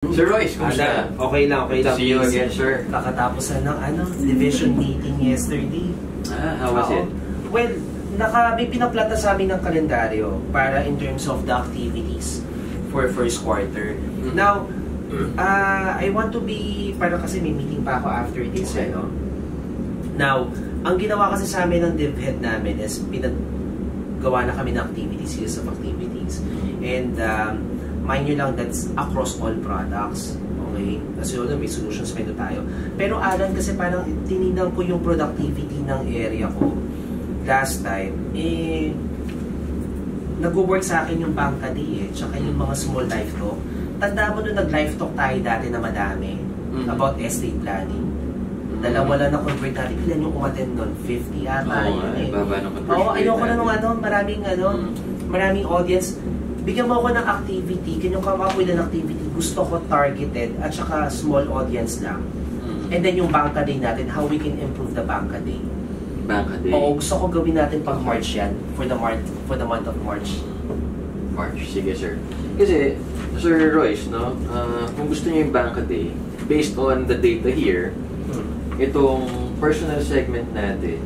Sir Royce, kumusta? Okay lang. See you again, sir. Nakatapos na ng division meeting yesterday. How was it? Well, may pinaplata sa amin ng kalendaryo para in terms of the activities for first quarter. Now, I want to be, para kasi may meeting pa ako after this, no? Now, ang ginawa kasi sa amin ng div head namin is pinagawa na kami ng activities, series of activities. And, mind nyo lang, that's across all products. Okay? Kasi yun, may solutions pa ito tayo. Pero Alan, kasi parang tinignan ko yung productivity ng area ko last time, nag-work sa akin yung Banca Day, tsaka yung mga small life talk. Tanda mo nung nag-life talk tayo dati na madami about estate planning. Dalawa lang na-convert natin. Ilan yung umattend nun? 50 ata yun eh. Oo, ayoko na nung maraming audience. Bigyan mo ako ng activity, can you come up with an activity? Gusto ko targeted at saka small audience lang. And then yung Banca Day natin, how we can improve the Banca Day. Banca Day? Oo, gusto ko gawin natin pag March yan, for the month of March. March, sige sir. Kasi, Sir Royce, no, kung gusto niyo yung Banca Day, based on the data here, itong personal segment natin,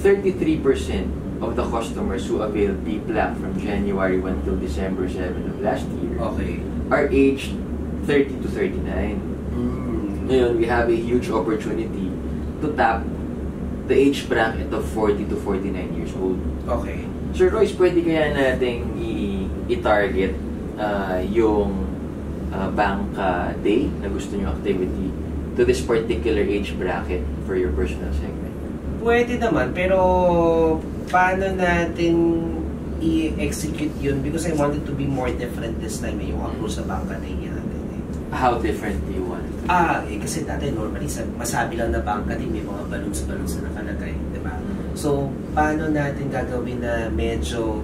33% of the customers who availed B-Plaque from January 1 till December 7 of last year are aged 30 to 39. Ngayon, we have a huge opportunity to tap the age bracket of 40 to 49 years old. Okay. Sir Royce, pwede kaya nating i-target yung Banca Day na gusto nyo activity to this particular age bracket for your personal segment? Pwede naman, pero paano natin i-execute yun? Because I wanted to be more different this time, yung approach sa Banca Day natin. How different do you want it to be? Kasi dati normally masabi lang na Banca Day, may mga balloons na nakalagay, di ba? So, paano natin gagawin na medyo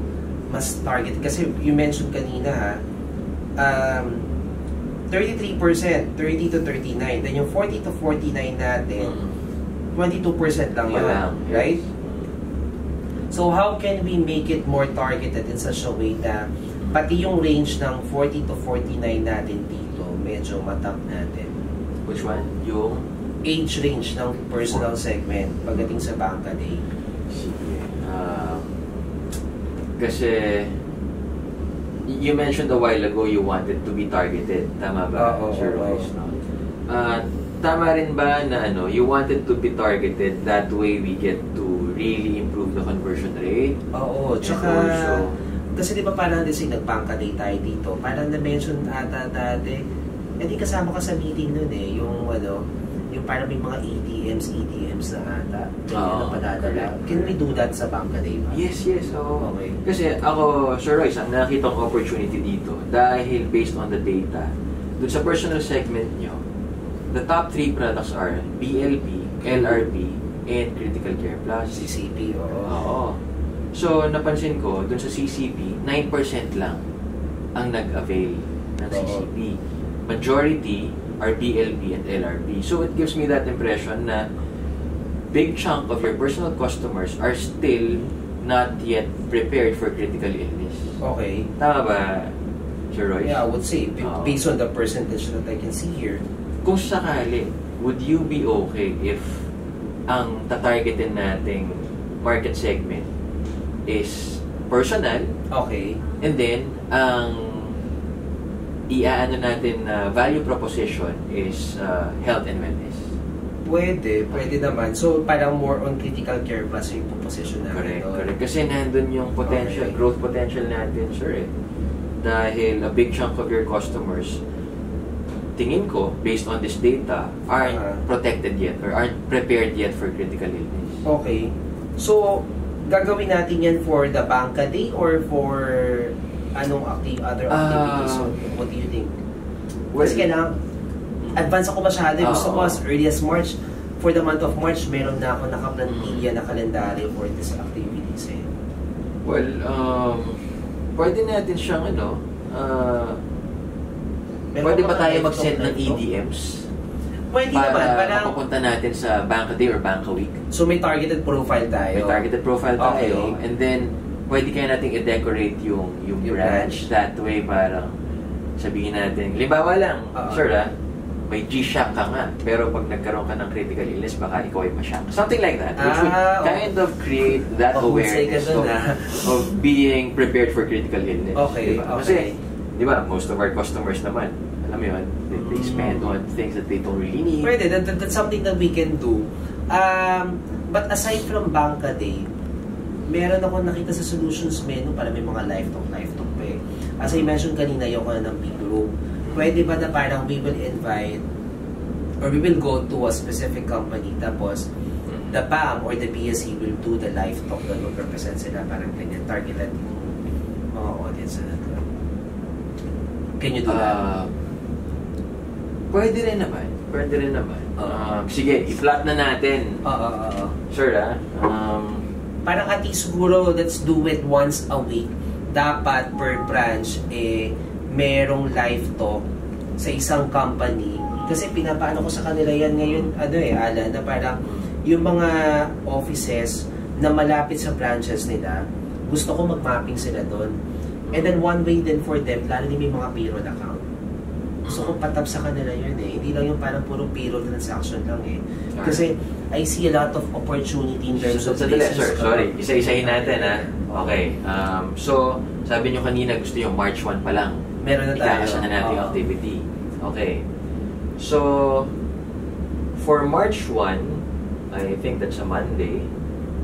mas target? Kasi you mentioned kanina, 33%, 30 to 39. Then yung 40 to 49 natin, 22% lang yun, right? So how can we make it more targeted in such a way na pati yung range ng 40 to 49 natin dito, medyo matap natin? Which one? Yung age range ng personal segment pagdating sa Banca Day. Sige. Kasi you mentioned a while ago you wanted to be targeted. Tama ba, Sir Royce? No? Tama rin ba na you wanted to be targeted, that way we get to really improve the conversion rate? Oo, tsaka kasi di ba parang nag-Banca Day tayo dito, parang na-mention ata dati, hindi kasama ka sa meeting nun yung parang may mga ETMs na ata, na padadala. Can we do that sa Banca Day ba? Yes. Okay. Kasi ako, Sir Royce, ang nakita kong opportunity dito, dahil based on the data, dun sa personal segment nyo, the top 3 products are BLP, LRP, and Critical Care Plus. CCP, Oo. So, napansin ko, dun sa CCP, 9% lang ang nag-avail ng CCP. Majority are BLP and LRP. So, it gives me that impression na big chunk of your personal customers are still not yet prepared for critical illness. Okay. Tama ba, Sir Royce? Yeah, I would say, based on the percentage that I can see here, kung sakali, would you be okay if ang tatargetin nating market segment is personal? Okay. And then, ang iaano natin na value proposition is health and wellness. Pwede naman. So, parang more on critical care plus yung proposition natin. Correct. Kasi nandun yung potential, growth potential natin, sir. Dahil a big chunk of your customers, tingin ko, based on this data, aren't protected yet or aren't prepared yet for critical illness. Okay. So, gagawin natin yan for the Banca Day or for other activities? What do you think? Kasi kailangan, advance ako masyado. Gusto ko as early as March. For the month of March, meron na ako nakaplantilla na kalendaryo for these activities. Well, pwede natin siyang pwede ba tayo mag-send ng EDMs? Pwede naman. Para mapupunta natin sa Banca Day or Banca Week. So may targeted profile tayo. And then, pwede kaya natin i-decorate yung branch. That way, parang sabihin natin, limbawa lang, Oo. sir may G-shock ka nga, pero pag nagkaroon ka ng critical illness, baka ikaw ay ma-shock. Something like that. Which would kind of create that awareness of being prepared for critical illness. Okay, diba? okay. Kasi, di ba, most of our customers naman, alam mo yun, they spend on things that they don't really need. Pwede, that's something that we can do. But aside from Banca Day, meron ako nakita sa solutions menu para may mga live talk pa eh. As I mentioned kanina, yung ng big group. Pwede ba na parang we will invite or we will go to a specific company tapos the PAM or the BSC will do the live talk that will represent sila parang ganyan, targeted yung mga audience na natin. Can you do that? Pwede rin naman. Pwede rin naman. Sige, i-plot na natin. Oo. Sure, Parang at least siguro, let's do it once a week. Dapat per branch, merong live talk sa isang company. Kasi pinapaano ko sa kanila yan ngayon, Alan, na parang yung mga offices na malapit sa branches nila, gusto ko mag-mapping sila doon. And then one way din for them, lalo na may mga payroll account. Gusto ko patap sa kanila yun Hindi lang yung parang puro payroll transaction lang Kasi I see a lot of opportunity in terms of business. Sorry, isa-isahin natin Okay. So, sabi nyo kanina gusto yung March 1 pa lang. Meron na tayo. Ikakasa na natin yung activity. Okay. So, for March 1, I think that's a Monday,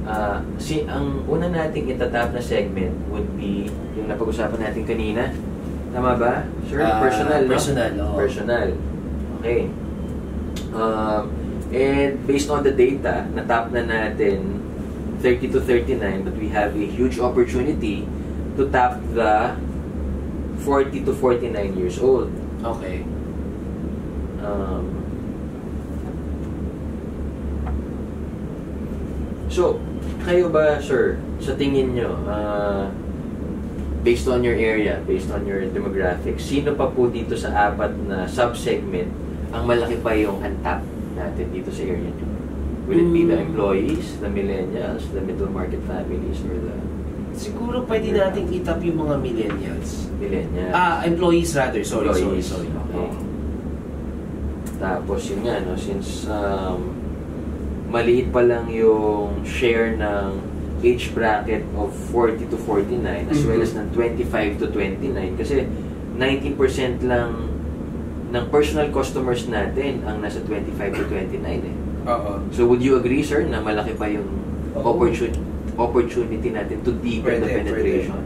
ang una nating itatap na segment would be yung napag-usapan natin kanina. Tama ba? Sure, personal, no? Personal. Okay. And based on the data, natap na natin 30 to 39, but we have a huge opportunity to tap the 40 to 49 years old. Okay. So, kayo ba, sir, sa tingin nyo, based on your area, based on your demographics, sino pa po dito sa apat na sub-segment ang malaki pa yung untap natin dito sa area nyo? Will it be the employees, the millennials, the middle market families, or the... Siguro pwede natin itap yung mga millennials. Employees rather. Sorry. Okay. Tapos yun nga, since maliit pa lang yung share ng age bracket of 40 to 49 as well as ng 25 to 29 kasi 19% lang ng personal customers natin ang nasa 25 to 29 So would you agree, sir, na malaki pa yung opportunity natin to deepen the penetration?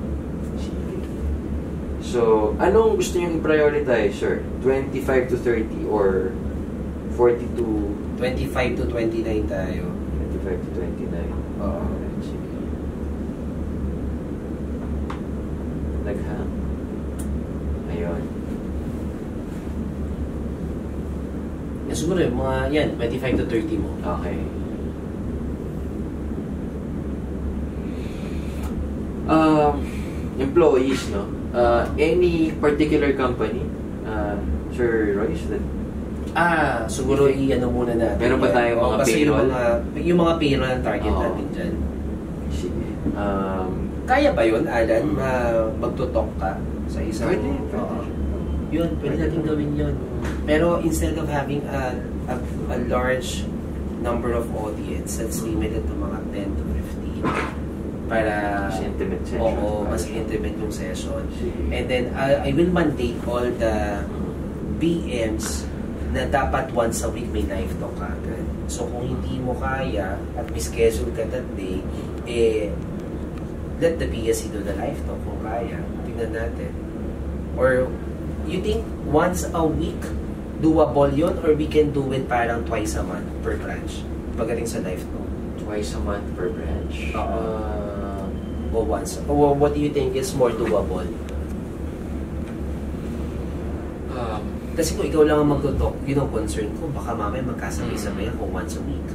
So, anong gusto nyo i-prioritize, sir? 25 to 30 or 40 to... 25 to 29 tayo. 25 to 29. Oo. Sige. Naghang. Ayun. Siguro yung mga, 25 to 30 mo. Okay. Employees, no? Any particular company, Sir Royce, that siguro i-ano muna natin. Meron ba tayong mga payroll? Yung mga payroll ang target natin dyan. Sige. Kaya ba yun, Alan, na magtutok ka sa isang... Pwede. Yun, pwede natin gawin yun. Pero instead of having a large number of audience that's limited to mga 10 to 15, para mas intimate session. Oo, mas intimate yung session. And then I will mandate all the BMs na dapat once a week may live talk agad. So kung hindi mo kaya at may schedule ka that day, let the BSC do the live talk kung kaya. Tingnan natin. Or you think once a week doable yun, or we can do it parang twice a month per branch pagdating sa live talk? Twice a month per branch? O once? Or what do you think is more doable? Kasi kung ikaw lang ang magtutok, yun ang concern ko. Baka mamaya magkasabay-sabay ako once a week.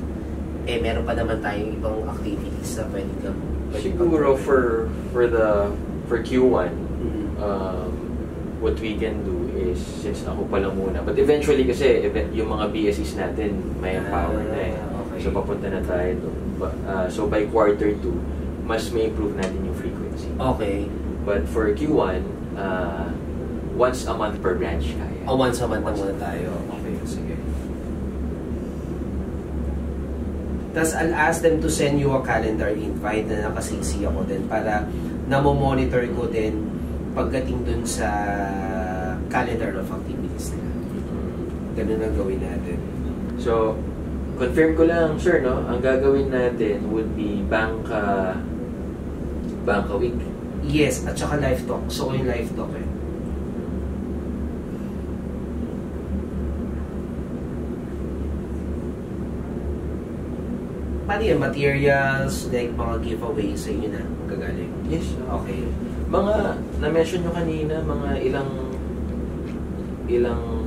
Meron pa naman tayong ibang activities na pwede ka. Siguro for Q1, what we can do is, since ako pa lang muna, but eventually kasi yung mga BSCs natin may empower na Okay. So papunta na tayo doon. So by quarter 2, mas may improve natin yung frequency. Okay. But for Q1, once a month per branch kaya. Once a month na muna tayo. Okay, sige. Tapos I'll ask them to send you a calendar invite na naka-CC ako din para namo-monitor ko din pagdating dun sa calendar of activities nila. Ganun ang gawin natin. So, confirm ko lang, sir, no? Ang gagawin natin would be Banca Week. Yes, at saka live talk. So, yung live talk eh. Paano yung materials, like mga giveaways sa inyo na gagaling? Yes. Okay. Mga, na-mention nyo kanina, mga ilang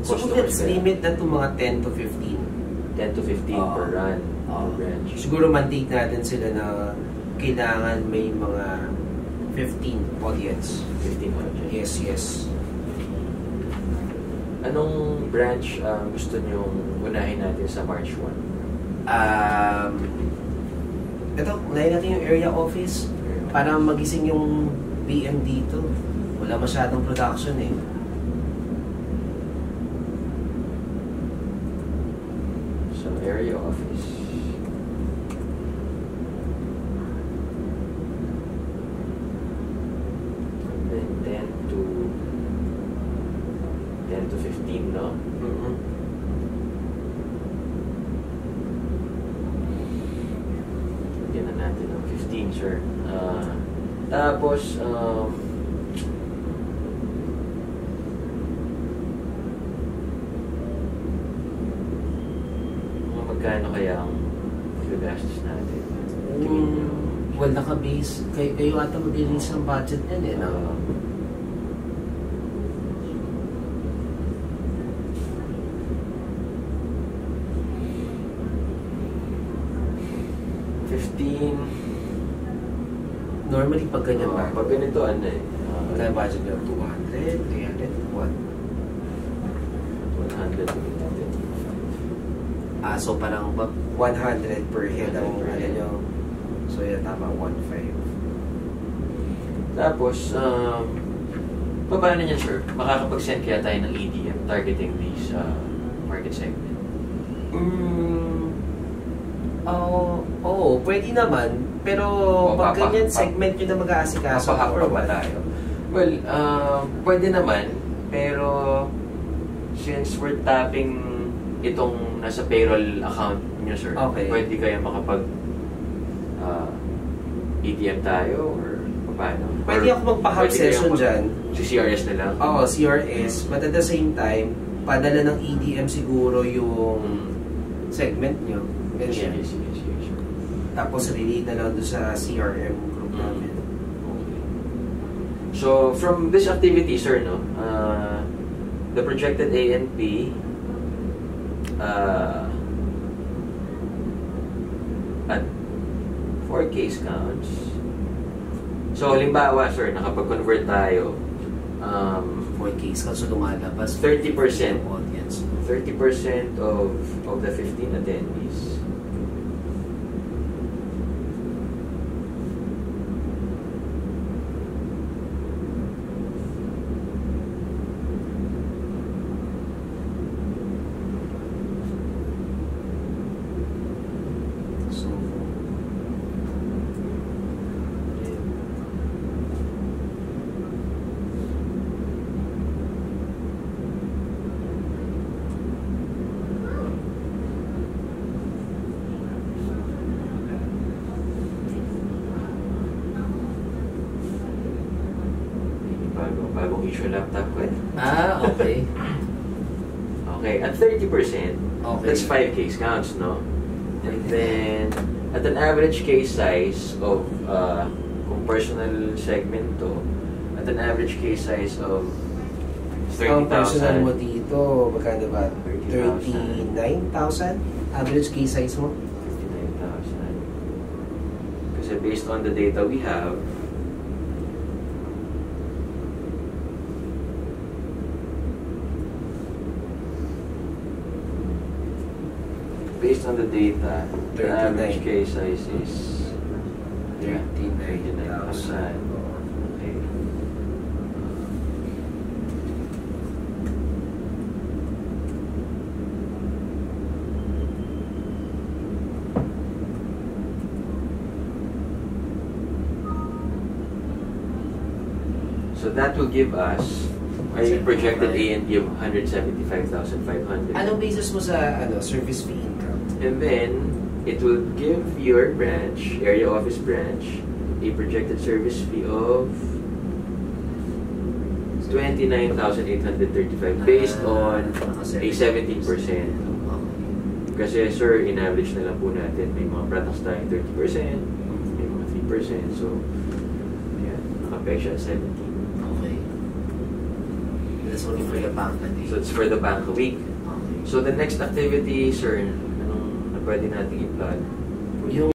So, customers let's limit na to mga 10 to 15. 10 to 15 per run, per branch. Siguro mandate natin sila na kailangan may mga 15 audience. 15 audience. Yes, yes. Anong branch gusto nyong unahin natin sa March 1? Ito, unahin natin yung area office para magising yung PM dito. Wala masyadong production eh. So, area office. And then 10 to 15, no? Lagyan na natin ng 15, sir. Tapos, magkano kaya ang gagastos natin? Well, naka-base. Kayo ata mag-release ng budget yan eh, no? Normally, pag ganyan ba? Pag ganito, ano eh? Kaya budget nyo, 200, 300, what? 100. So parang 100 per head ang ano nyo. So yan, tama, 1.5. Tapos, paano niyan, sir? Makakapag-send kaya tayo ng EDM targeting these market segment? Pwede naman. Pero pag ganyan segment nyo na mag-aasikaso or ba tayo? Well, pwede naman. Pero since we're tapping itong nasa payroll account nyo, sir, okay, pwede kayo makapag EDM tayo or paano? Pwede ako magpa-hub session dyan. Si CRS na lang? Oo, CRS. But at the same time, padala ng EDM siguro yung segment nyo. Ganyan. Sige. Tapos relate na lang doon sa CRM group namin. Okay. So, from this activity, sir, no, the projected ANP at 4 case counts. So, halimbawa, sir, nakapag-convert tayo, 4 case counts, so lumalabas 30% audience. 30% of the 15 attendees. Bagong issue laptop ko eh. Okay. Okay, at 30%, Okay. that's 5 case counts, no? And then, at an average case size of, kung personal segment to, at an average case size of Ang personal mo 30,000. dito, magkano ba? 39,000? Average case size mo? 59,000. Kasi based on the data we have, the average case size is 39,000. Okay. that will give us a projected A&P of 175,500. Anong basis mo sa service fee income? And then, it will give your branch, area office branch, a projected service fee of 29,835 based on a 17%. Kasi sir, in-average na lang po natin, may mga products tayong 30%, may mga 3%, so yeah, nakapeg siya 17. Okay. That's only for the bank a day. So it's for the bank a week. Okay. So the next activity, sir, anong na pwede nating i-plug? Yung